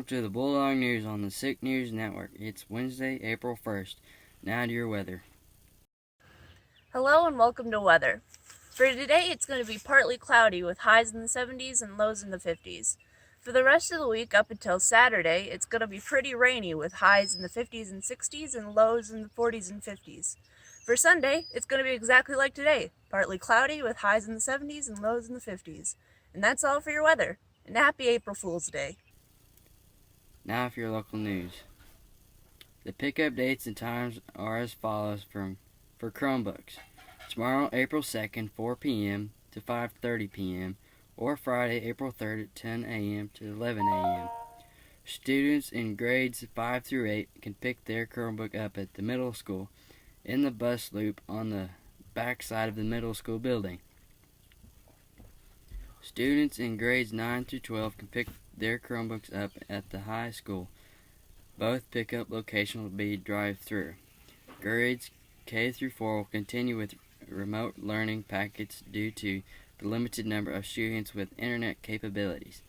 to the Bulldog News on the Sick News Network. It's Wednesday, April 1st. Now to your weather. Hello and welcome to weather. For today, it's going to be partly cloudy with highs in the 70s and lows in the 50s. For the rest of the week up until Saturday, it's going to be pretty rainy with highs in the 50s and 60s and lows in the 40s and 50s. For Sunday, it's going to be exactly like today, partly cloudy with highs in the 70s and lows in the 50s. And that's all for your weather. And happy April Fool's Day. Now for your local news. The pickup dates and times are as follows for Chromebooks. Tomorrow, April 2nd, 4 p.m. to 5:30 p.m. or Friday, April 3rd at 10 a.m. to 11 a.m. Students in grades 5 through 8 can pick their Chromebook up at the middle school in the bus loop on the back side of the middle school building. Students in grades 9 through 12 can pick their Chromebooks up at the high school. Both pickup locations will be drive-through. Grades K through 4 will continue with remote learning packets due to the limited number of students with internet capabilities.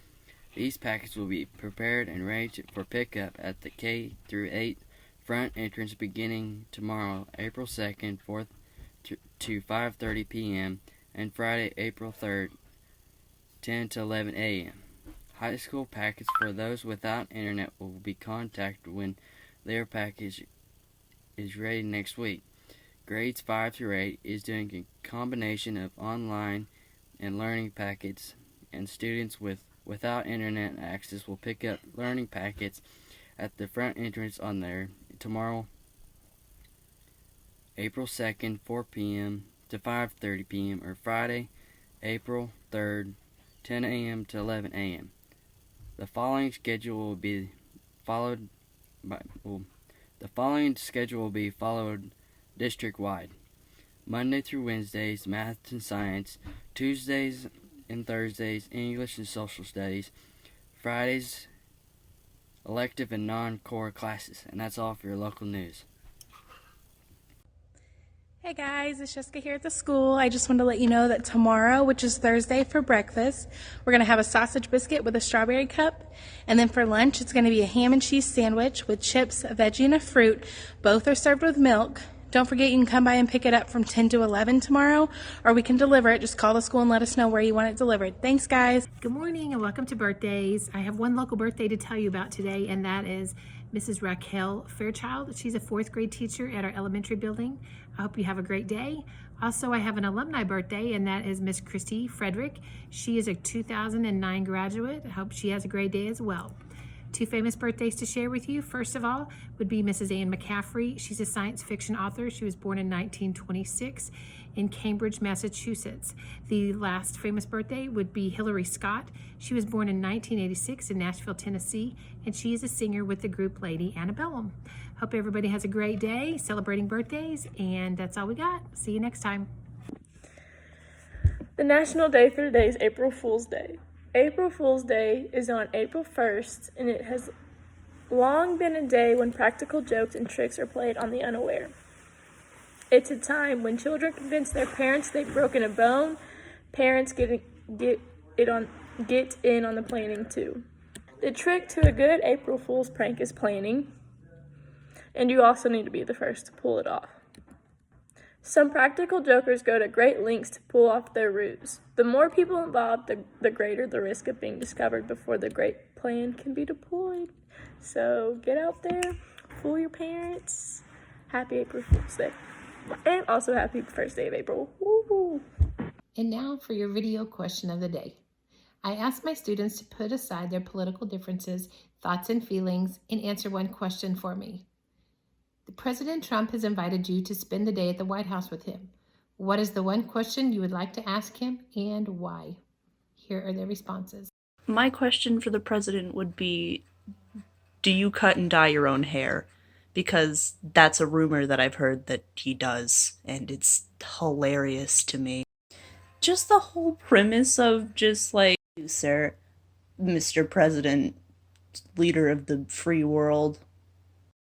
These packets will be prepared and ready for pickup at the K through 8 front entrance beginning tomorrow, April 2nd, 4th to 5:30 p.m. and Friday, April 3rd, 10 to 11 a.m. High school packets for those without internet will be contacted when their package is ready next week. Grades 5 through 8 is doing a combination of online and learning packets, and students without internet access will pick up learning packets at the front entrance on there tomorrow, April 2nd, 4 p.m. to 5:30 p.m. or Friday, April 3rd, 10 a.m. to 11 a.m. The following schedule will be followed district-wide. Monday through Wednesdays, math and science. Tuesdays and Thursdays, English and social studies. Fridays, elective and non-core classes. And that's all for your local news. Hey guys, it's Jessica here at the school. I just wanted to let you know that tomorrow, which is Thursday, for breakfast, we're going to have a sausage biscuit with a strawberry cup. And then for lunch, it's going to be a ham and cheese sandwich with chips, a veggie, and a fruit. Both are served with milk. Don't forget you can come by and pick it up from 10 to 11 tomorrow, or we can deliver it. Just call the school and let us know where you want it delivered. Thanks, guys. Good morning and welcome to Birthdays. I have one local birthday to tell you about today, and that is Mrs. Raquel Fairchild. She's a 4th grade teacher at our elementary building. I hope you have a great day. Also, I have an alumni birthday, and that is Miss Christy Frederick. She is a 2009 graduate. I hope she has a great day as well. 2 famous birthdays to share with you. First of all would be Mrs. Anne McCaffrey. She's a science fiction author. She was born in 1926 in Cambridge, Massachusetts. The last famous birthday would be Hillary Scott. She was born in 1986 in Nashville, Tennessee, and she is a singer with the group Lady Antebellum. Hope everybody has a great day celebrating birthdays, and that's all we got. See you next time. The national day for today is April Fool's Day. April Fool's Day is on April 1st, and it has long been a day when practical jokes and tricks are played on the unaware. It's a time when children convince their parents they've broken a bone. Parents get in on the planning too. The trick to a good April Fool's prank is planning, and you also need to be the first to pull it off. Some practical jokers go to great lengths to pull off their ruse. The more people involved, the greater the risk of being discovered before the great plan can be deployed. So get out there, fool your parents. Happy April Fool's Day. And also happy first day of April. Woo-hoo. And now for your video question of the day. I asked my students to put aside their political differences, thoughts, and feelings and answer one question for me. President Trump has invited you to spend the day at the White House with him. What is the one question you would like to ask him and why? Here are their responses. My question for the president would be, do you cut and dye your own hair? Because that's a rumor that I've heard that he does, and it's hilarious to me. Just the whole premise of just like, sir, Mr. President, leader of the free world.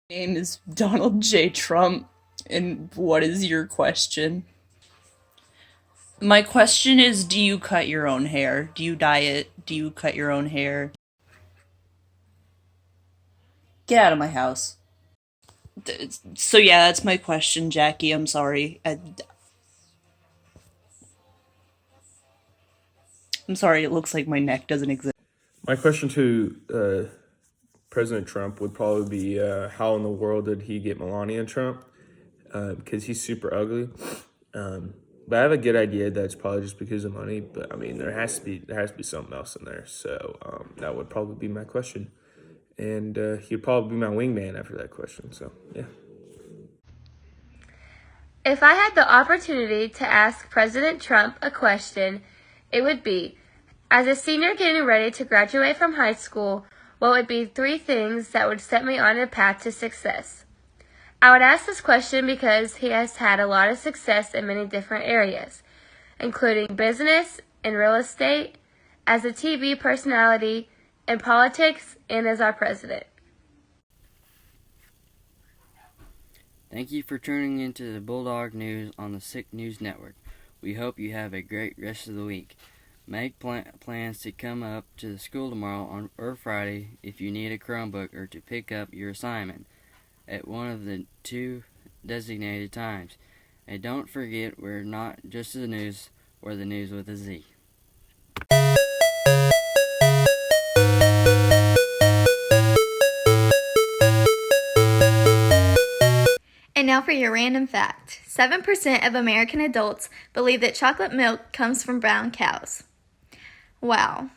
My name is Donald J. Trump, and what is your question? My question is, do you cut your own hair? Do you dye it? Do you cut your own hair? Get out of my house. So yeah, that's my question, Jackie. I'm sorry. I'm sorry, it looks like my neck doesn't exist. My question to President Trump would probably be how in the world did he get Melania Trump? Because he's super ugly. But I have a good idea that it's probably just because of money. But I mean, there has to be something else in there. So that would probably be my question, and he'd probably be my wingman after that question. So yeah. If I had the opportunity to ask President Trump a question, it would be, as a senior getting ready to graduate from high school, what would be 3 things that would set me on a path to success? I would ask this question because he has had a lot of success in many different areas, including business and real estate, as a TV personality, in politics, and as our president. Thank you for tuning into the Bulldog News on the SICK News Network. We hope you have a great rest of the week. Make plans to come up to the school tomorrow or Friday if you need a Chromebook or to pick up your assignment at one of the 2 designated times. And don't forget, we're not just the news, we're the news with a Z. And now for your random fact. 7% of American adults believe that chocolate milk comes from brown cows. Wow.